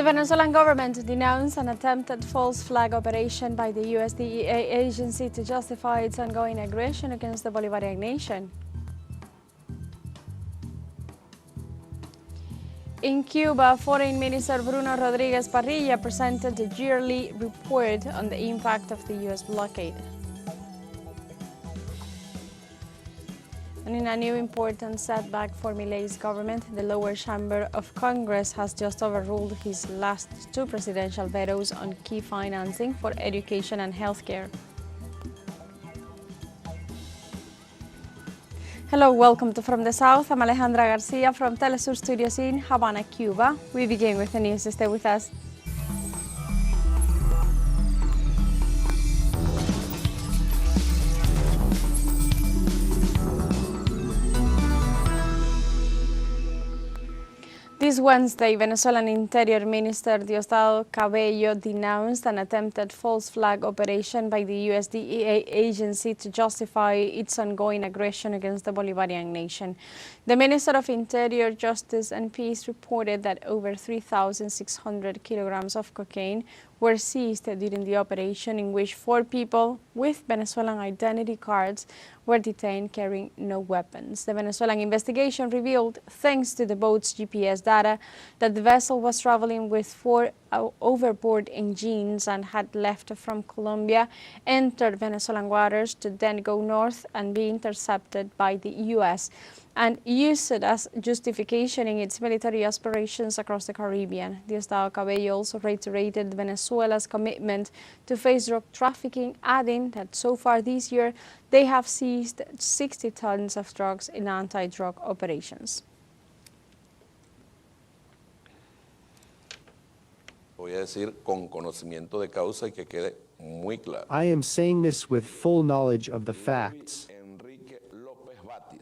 The Venezuelan government denounced an attempted false flag operation by the US DEA agency to justify its ongoing aggression against the Bolivarian nation. In Cuba, Foreign Minister Bruno Rodriguez Parrilla presented a yearly report on the impact of the US blockade. And in a new important setback for Milei's government, the lower chamber of Congress has just overruled his last two presidential vetoes on key financing for education and healthcare. Hello, welcome to From the South. I'm Alejandra Garcia from teleSUR Studios in Havana, Cuba. We begin with the news. Stay with us. This Wednesday, Venezuelan Interior Minister Diosdado Cabello denounced an attempted false flag operation by the US DEA agency to justify its ongoing aggression against the Bolivarian nation. The Minister of Interior, Justice and Peace reported that over 3,600 kilograms of cocaine were seized during the operation, in which 4 people with Venezuelan identity cards were detained carrying no weapons. The Venezuelan investigation revealed, thanks to the boat's GPS data, that the vessel was traveling with 4 overboard engines and had left from Colombia, entered Venezuelan waters to then go north and be intercepted by the U.S. and used it as justification in its military aspirations across the Caribbean. Diosdado Cabello also reiterated Venezuela's commitment to face drug trafficking, adding that so far this year they have seized 60 tons of drugs in anti-drug operations. Voy a decir con conocimiento de causa y que quede muy claro. I am saying this with full knowledge of the facts.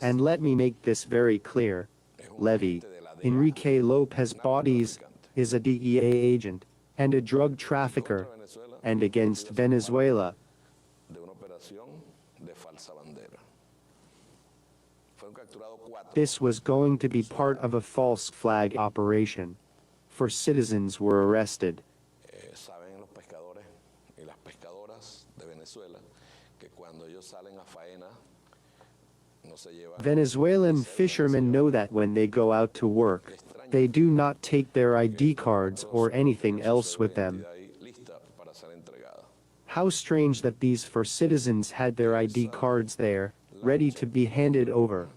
And let me make this very clear. Levy, Enrique Lopez Batis, is a DEA agent and a drug trafficker, and against Venezuela. This was going to be part of a false flag operation. 4 citizens were arrested. Saben los pescadores y las pescadoras de Venezuela que cuando ellos salen a faena no se llevan. Venezuelan fishermen know that when they go out to work, they do not take their ID cards or anything else with them. How strange that these 4 citizens had their ID cards there, ready to be handed over.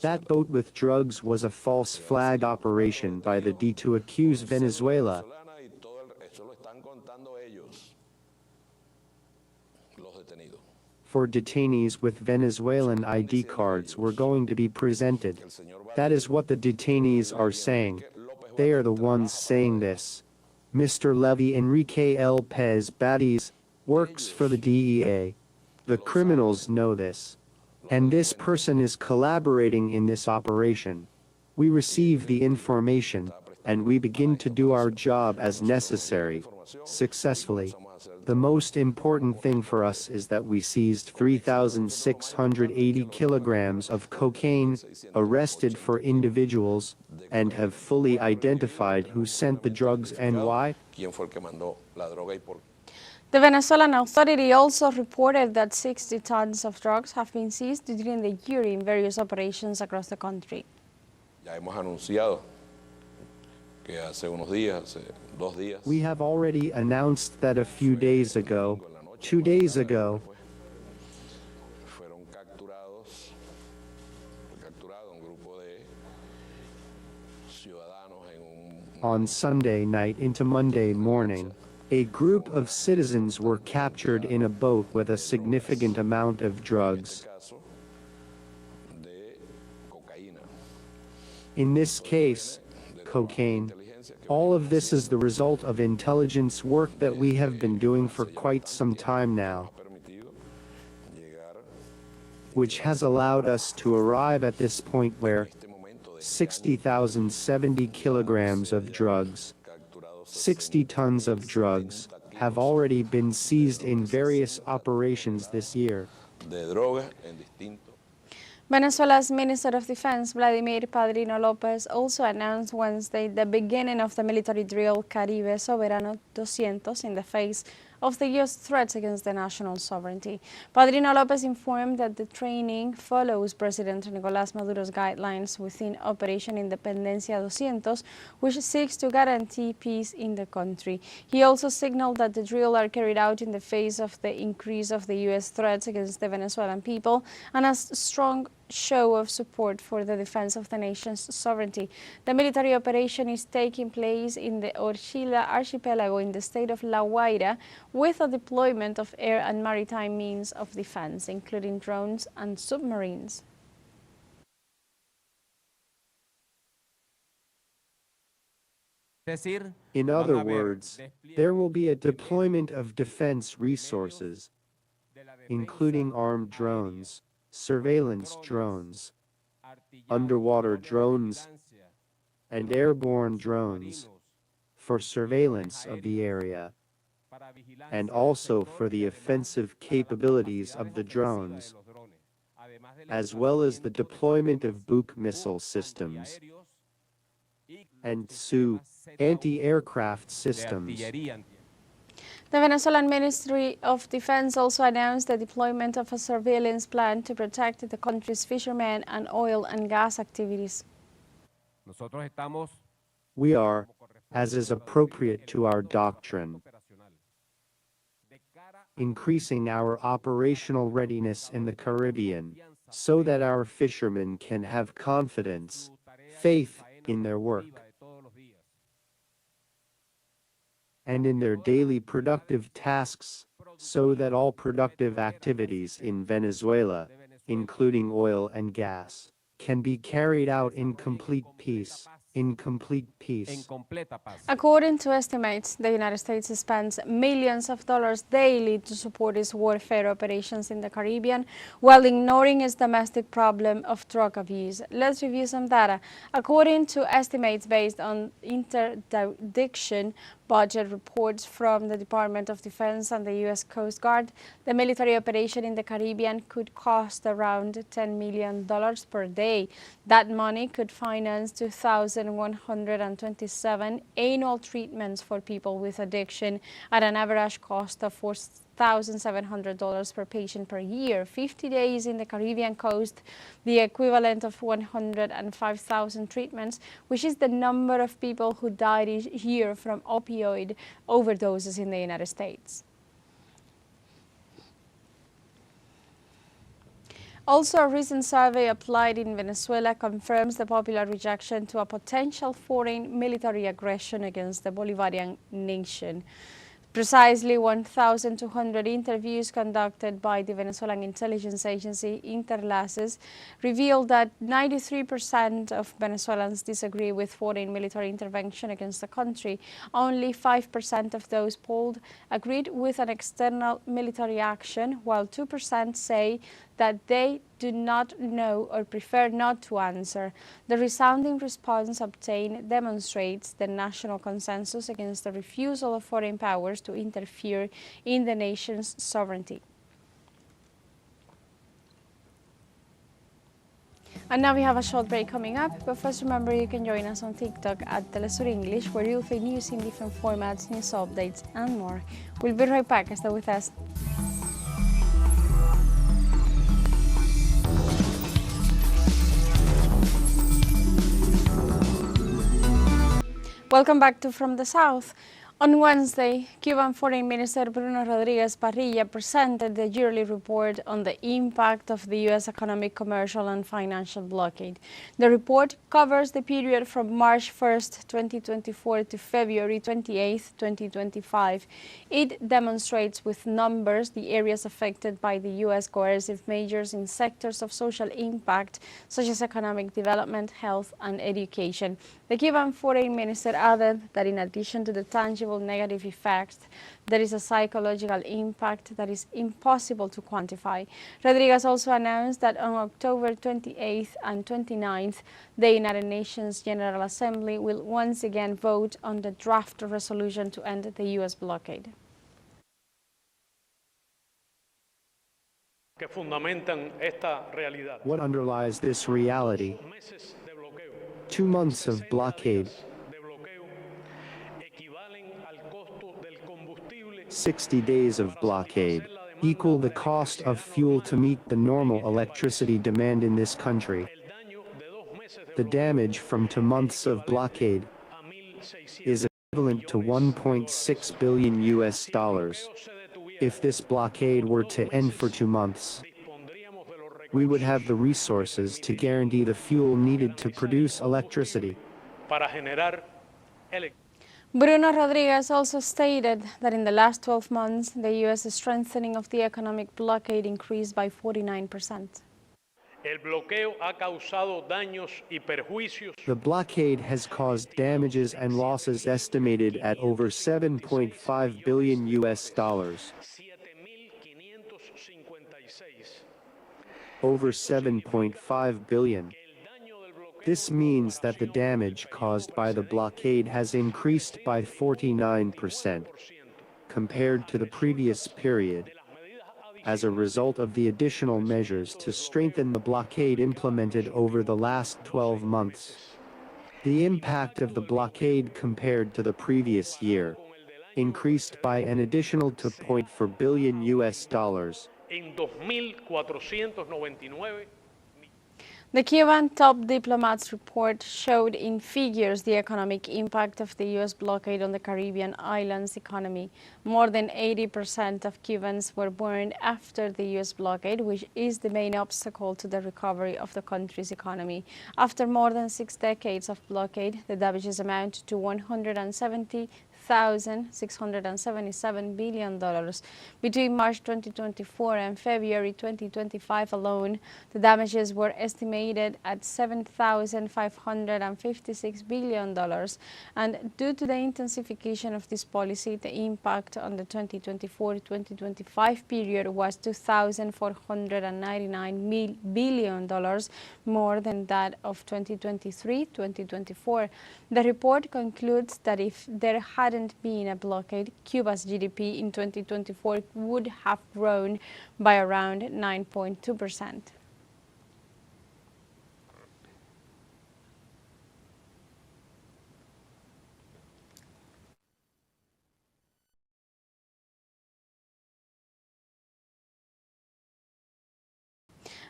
That boat with drugs was a false flag operation by the DEA to accuse Venezuela. For detainees with Venezuelan ID cards were going to be presented. That is what the detainees are saying. They are the ones saying this. Mr. Levy Enrique Lopez Batis works for the DEA. The criminals know this. And this person is collaborating in this operation. We receive the information, and we begin to do our job as necessary, successfully. The most important thing for us is that we seized 3,680 kilograms of cocaine, arrested 4 individuals, and have fully identified who sent the drugs and why. The Venezuelan authority also reported that 60 tons of drugs have been seized during the year in various operations across the country. Ya hemos anunciado que hace unos días, hace 2 días. We have already announced that a few days ago, 2 days ago, Fueron capturados, un grupo de ciudadanos en un. on Sunday night into Monday morning. A group of citizens were captured in a boat with a significant amount of drugs. In this case, cocaine. All of this is the result of intelligence work that we have been doing for quite some time now, which has allowed us to arrive at this point where 60,070 kilograms of drugs, 60 tons of drugs, have already been seized in various operations this year. Venezuela's Minister of Defense, Vladimir Padrino Lopez, also announced Wednesday the beginning of the military drill Caribe Soberano 200 in the face of the U.S. threats against the national sovereignty. Padrino Lopez informed that the training follows President Nicolás Maduro's guidelines within Operation Independencia 200, which seeks to guarantee peace in the country. He also signaled that the drill are carried out in the face of the increase of the U.S. threats against the Venezuelan people and as strong show of support for the defense of the nation's sovereignty. The military operation is taking place in the Orchila archipelago in the state of La Guaira with a deployment of air and maritime means of defense, including drones and submarines. In other words, there will be a deployment of defense resources, including armed drones, surveillance drones, underwater drones, and airborne drones for surveillance of the area, and also for the offensive capabilities of the drones, as well as the deployment of Buk missile systems and Su anti-aircraft systems. The Venezuelan Ministry of Defense also announced the deployment of a surveillance plan to protect the country's fishermen and oil and gas activities. We are, as is appropriate to our doctrine, increasing our operational readiness in the Caribbean so that our fishermen can have confidence, faith in their work, and in their daily productive tasks, so that all productive activities in Venezuela, including oil and gas, can be carried out in complete peace. According to estimates, the United States spends millions of dollars daily to support its warfare operations in the Caribbean, while ignoring its domestic problem of drug abuse. Let's review some data. According to estimates based on interdiction budget reports from the Department of Defense and the U.S. Coast Guard, the military operation in the Caribbean could cost around $10 million per day. That money could finance 2,127 annual treatments for people with addiction at an average cost of $4,700 per patient per year. 50 days in the Caribbean coast, the equivalent of 105,000 treatments, which is the number of people who died each year from opioid overdoses in the United States. Also, a recent survey applied in Venezuela confirms the popular rejection to a potential foreign military aggression against the Bolivarian nation. Precisely 1,200 interviews conducted by the Venezuelan intelligence agency Interlaces revealed that 93% of Venezuelans disagree with foreign military intervention against the country. Only 5% of those polled agreed with an external military action, while 2% say that they do not know or prefer not to answer. The resounding response obtained demonstrates the national consensus against the refusal of foreign powers to interfere in the nation's sovereignty. And now we have a short break coming up, but first remember you can join us on TikTok at teleSUR English, where you'll find news in different formats, news updates and more. We'll be right back. Stay with us. Welcome back to From the South. On Wednesday, Cuban Foreign Minister Bruno Rodriguez Parrilla presented the yearly report on the impact of the U.S. economic, commercial and financial blockade. The report covers the period from March 1, 2024 to February 28, 2025. It demonstrates with numbers the areas affected by the U.S. coercive measures in sectors of social impact, such as economic development, health and education. The Cuban Foreign Minister added that in addition to the tangible negative effects, there is a psychological impact that is impossible to quantify. Rodriguez also announced that on October 28th and 29th, the United Nations General Assembly will once again vote on the draft resolution to end the U.S. blockade. The United Nations General Assembly will once again vote on the draft resolution to end the U.S. blockade. 2024 to 2025 it demonstrates with numbers the areas affected by the U.S. coercive measures in sectors of social impact, such as economic development, health and education. The Cuban Foreign Minister added that in addition to the tangible negative effects, there is a psychological impact that is impossible to quantify. Rodriguez also announced that on October 28th and 29th, the United Nations General Assembly will once again vote on the draft resolution to end the U.S. blockade. que fundamentan esta realidad. What underlies this reality? Meses de bloqueo, 2 months of 60 blockade, días de bloqueo equivalen al costo del combustible 60 days of blockade, equal the cost of fuel to meet the normal electricity demand in this country. el daño de 2 meses de The bloqueo damage from 2 months of blockade a 1.600 is equivalent to 1.6 billion US dollars. se detuviera. If this blockade were to end for 2 months, Dispondríamos de los we would recursos have the resources to guarantee the fuel needed to produce electricity. para generar electricidad. Bruno Rodriguez also stated that in the last 12 months, the U.S. strengthening of the economic blockade increased by 49%. El bloqueo ha causado daños y perjuicios The blockade has caused damages and losses estimated at over 7.5 billion US dollars. 7.556. Over 7.5 billion. This means that the damage caused by the blockade has increased by 49% compared to the previous period, as a result of the additional measures to strengthen the blockade implemented over the last 12 months. The impact of the blockade compared to the previous year increased by an additional 2.4 billion US dollars. En 2.499. The Cuban top diplomats' report showed in figures the economic impact of the U.S. blockade on the Caribbean islands' economy. More than 80% of Cubans were born after the U.S. blockade, which is the main obstacle to the recovery of the country's economy. After more than 6 decades of blockade, the damages amount to $170,677 billion. Between March 2024 and February 2025 alone, the damages were estimated at $7,556 billion. And due to the intensification of this policy, the impact on the 2024-2025 period was $2,499 billion, more than that of 2023-2024. The report concludes that if there hadn't been a blockade, Cuba's GDP in 2024 would have grown by around 9.2%.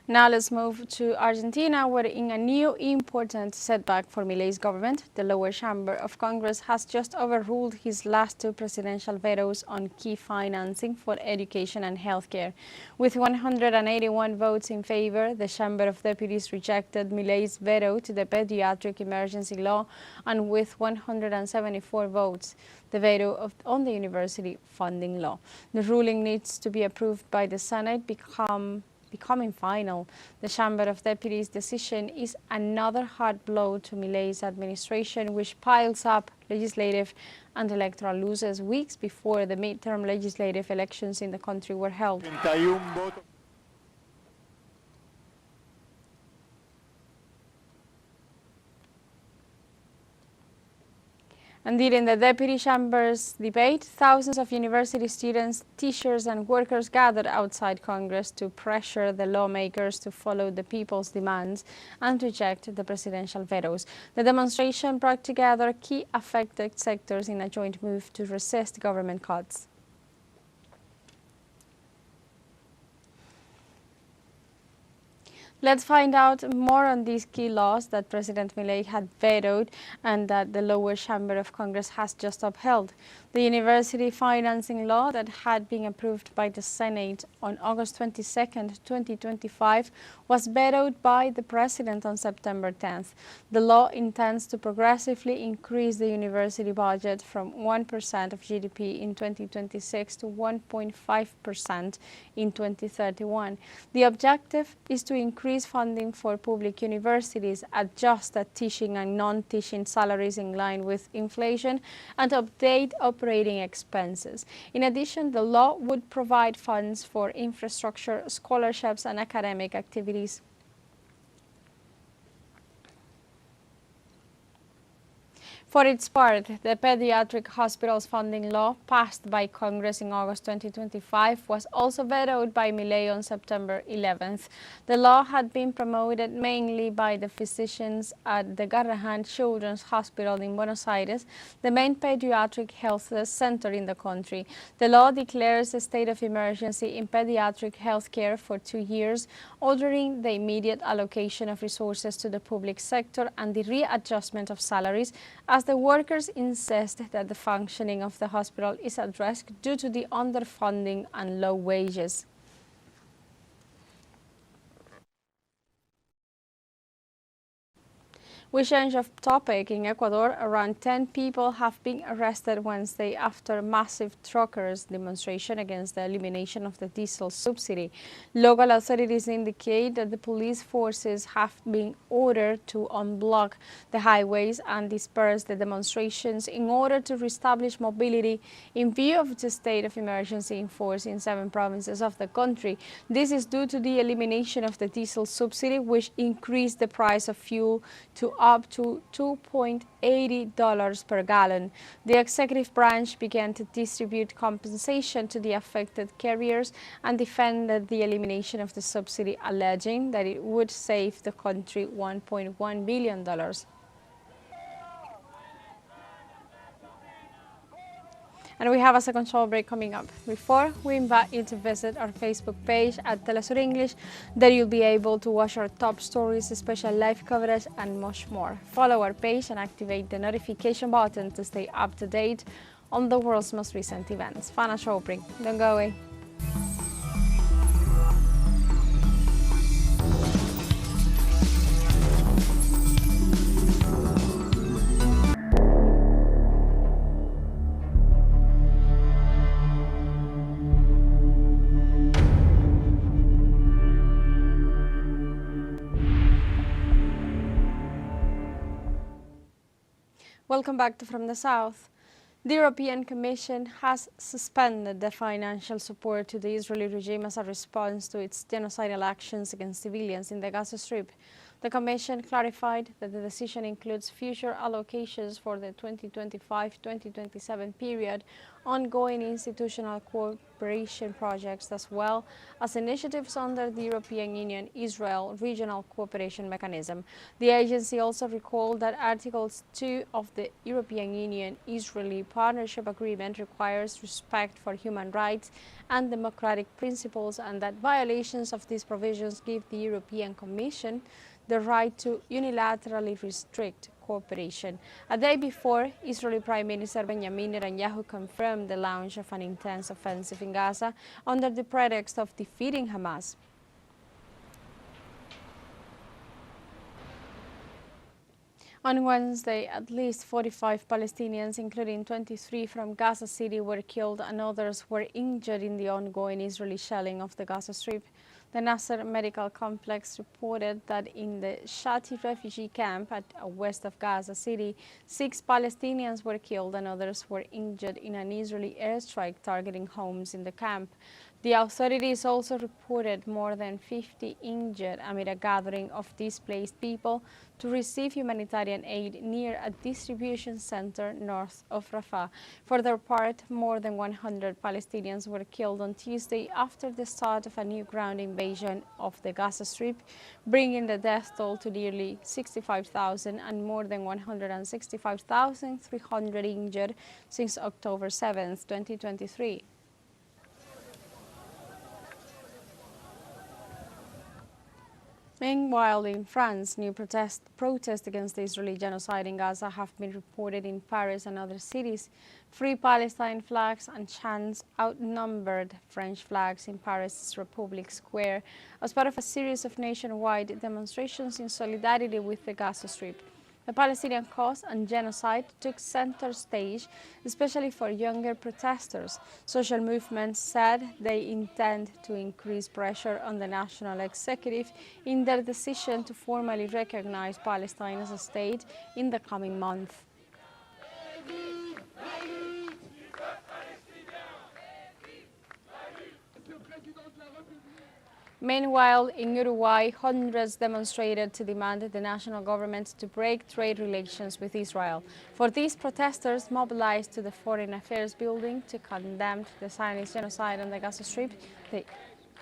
Now let's move to Argentina, where in a new important setback for Milei's government, the lower chamber of Congress has just overruled his last 2 presidential vetoes on key financing for education and healthcare. With 181 votes in favor, the Chamber of Deputies rejected Milei's veto to the pediatric emergency law, and with 174 votes, the veto on the university funding law. The ruling needs to be approved by the Senate, becoming final. The Chamber of Deputies' decision is another hard blow to Milei's administration, which piles up legislative and electoral losses weeks before the midterm legislative elections in the country were held. And during the Deputy Chamber's debate, thousands of university students, teachers and workers gathered outside Congress to pressure the lawmakers to follow the people's demands and reject the presidential vetoes. The demonstration brought together key affected sectors in a joint move to resist government cuts. Let's find out more on these key laws that President Milei had vetoed and that the lower chamber of Congress has just upheld. The university financing law that had been approved by the Senate on August 22, 2025, was vetoed by the President on September 10th. The law intends to progressively increase the university budget from 1% of GDP in 2026 to 1.5% in 2031. The objective is to increase funding for public universities, adjust the teaching and non-teaching salaries in line with inflation, and update operating expenses. In addition, the law would provide funds for infrastructure, scholarships, and academic activities. For its part, the Pediatric Hospitals Funding Law, passed by Congress in August 2025, was also vetoed by Milei on September 11th. The law had been promoted mainly by the physicians at the Garrahan Children's Hospital in Buenos Aires, the main pediatric health center in the country. The law declares a state of emergency in pediatric health care for 2 years, ordering the immediate allocation of resources to the public sector and the readjustment of salaries, as the workers insist that the functioning of the hospital is at risk due to the underfunding and low wages. We change of topic. In Ecuador, around 10 people have been arrested Wednesday after massive truckers' demonstration against the elimination of the diesel subsidy. Local authorities indicate that the police forces have been ordered to unblock the highways and disperse the demonstrations in order to reestablish mobility in view of the state of emergency in force in 7 provinces of the country. This is due to the elimination of the diesel subsidy, which increased the price of fuel to up to $2.80 per gallon. The executive branch began to distribute compensation to the affected carriers and defended the elimination of the subsidy, alleging that it would save the country $1.1 billion. And we have a second short break coming up. Before, we invite you to visit our Facebook page at teleSUR English. There you'll be able to watch our top stories, special live coverage, and much more. Follow our page and activate the notification button to stay up to date on the world's most recent events. Final short break. Don't go away. Welcome back to From the South. The European Commission has suspended the financial support to the Israeli regime as a response to its genocidal actions against civilians in the Gaza Strip. The Commission clarified that the decision includes future allocations for the 2025-2027 period, ongoing institutional cooperation projects, as well as initiatives under the European Union-Israel Regional Cooperation Mechanism. The agency also recalled that Article 2 of the European Union-Israeli Partnership Agreement requires respect for human rights and democratic principles, and that violations of these provisions give the European Commission the right to unilaterally restrict cooperation. A day before, Israeli Prime Minister Benjamin Netanyahu confirmed the launch of an intense offensive in Gaza under the pretext of defeating Hamas. On Wednesday, at least 45 Palestinians, including 23 from Gaza City, were killed and others were injured in the ongoing Israeli shelling of the Gaza Strip. The Nasser Medical Complex reported that in the Shati refugee camp west of Gaza City, 6 Palestinians were killed and others were injured in an Israeli airstrike targeting homes in the camp. The authorities also reported more than 50 injured amid a gathering of displaced people to receive humanitarian aid near a distribution center north of Rafah. For their part, more than 100 Palestinians were killed on Tuesday after the start of a new ground invasion of the Gaza Strip, bringing the death toll to nearly 65,000 and more than 165,300 injured since October 7, 2023. Meanwhile, in France, new protests against the Israeli genocide in Gaza have been reported in Paris and other cities. Free Palestine flags and chants outnumbered French flags in Paris' Republic Square as part of a series of nationwide demonstrations in solidarity with the Gaza Strip. The Palestinian cause and genocide took center stage, especially for younger protesters. Social movements said they intend to increase pressure on the national executive in their decision to formally recognize Palestine as a state in the coming month. Meanwhile, in Uruguay, hundreds demonstrated to demand the national government to break trade relations with Israel. For these, protesters mobilized to the Foreign Affairs building to condemn the Zionist genocide on the Gaza Strip. They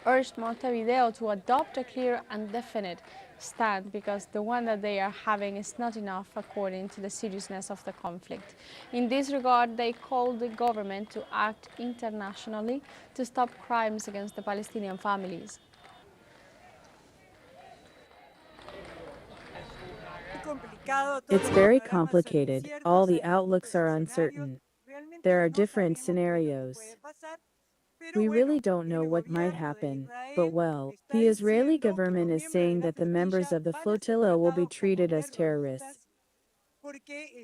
urged Montevideo to adopt a clear and definite stand because the one that they are having is not enough according to the seriousness of the conflict. In this regard, they called the government to act internationally to stop crimes against the Palestinian families. It's very complicated. All the outlooks are uncertain. There are different scenarios. We really don't know what might happen, but well, the Israeli government is saying that the members of the flotilla will be treated as terrorists,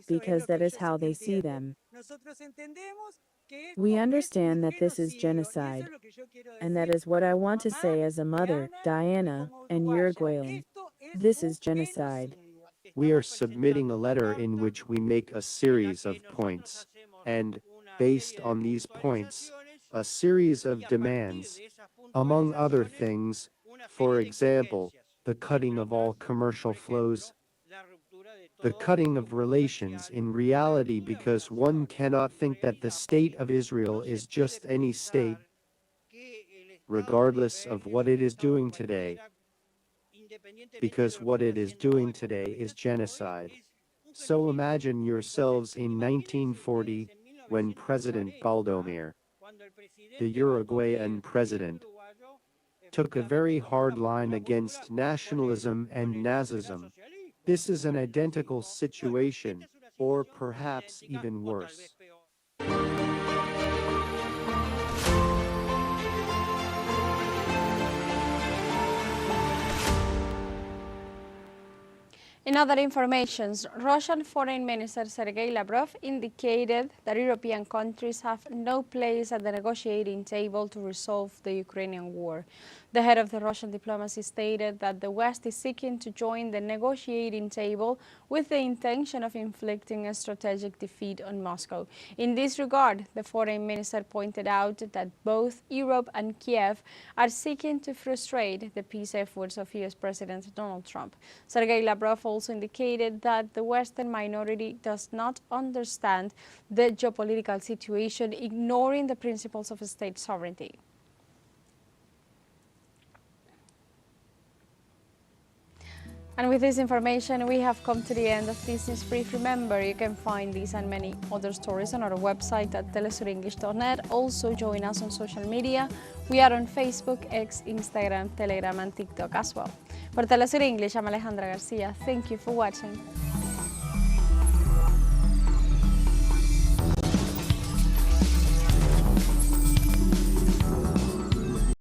because that is how they see them. We understand that this is genocide, and that is what I want to say as a mother, Diana, and Uruguayan. This is genocide. We are submitting a letter in which we make a series of points, and, based on these points, a series of demands, among other things, for example, the cutting of all commercial flows, the cutting of relations in reality, because one cannot think that the state of Israel is just any state, regardless of what it is doing today, because what it is doing today is genocide. So imagine yourselves in 1940, when President Baldomir, the Uruguayan president, took a very hard line against nationalism and Nazism. This is an identical situation, or perhaps even worse. In other informations, Russian Foreign Minister Sergei Lavrov indicated that European countries have no place at the negotiating table to resolve the Ukrainian war. The head of the Russian diplomacy stated that the West is seeking to join the negotiating table with the intention of inflicting a strategic defeat on Moscow. In this regard, the foreign minister pointed out that both Europe and Kiev are seeking to frustrate the peace efforts of US President Donald Trump. Sergei Lavrov also indicated that the Western minority does not understand the geopolitical situation, ignoring the principles of state sovereignty. And with this information, we have come to the end of this news brief. Remember, you can find these and many other stories on our website at telesurenglish.net. Also, join us on social media. We are on Facebook, X, Instagram, Telegram, and TikTok as well. For Telesur English, I'm Alejandra Garcia. Thank you for watching.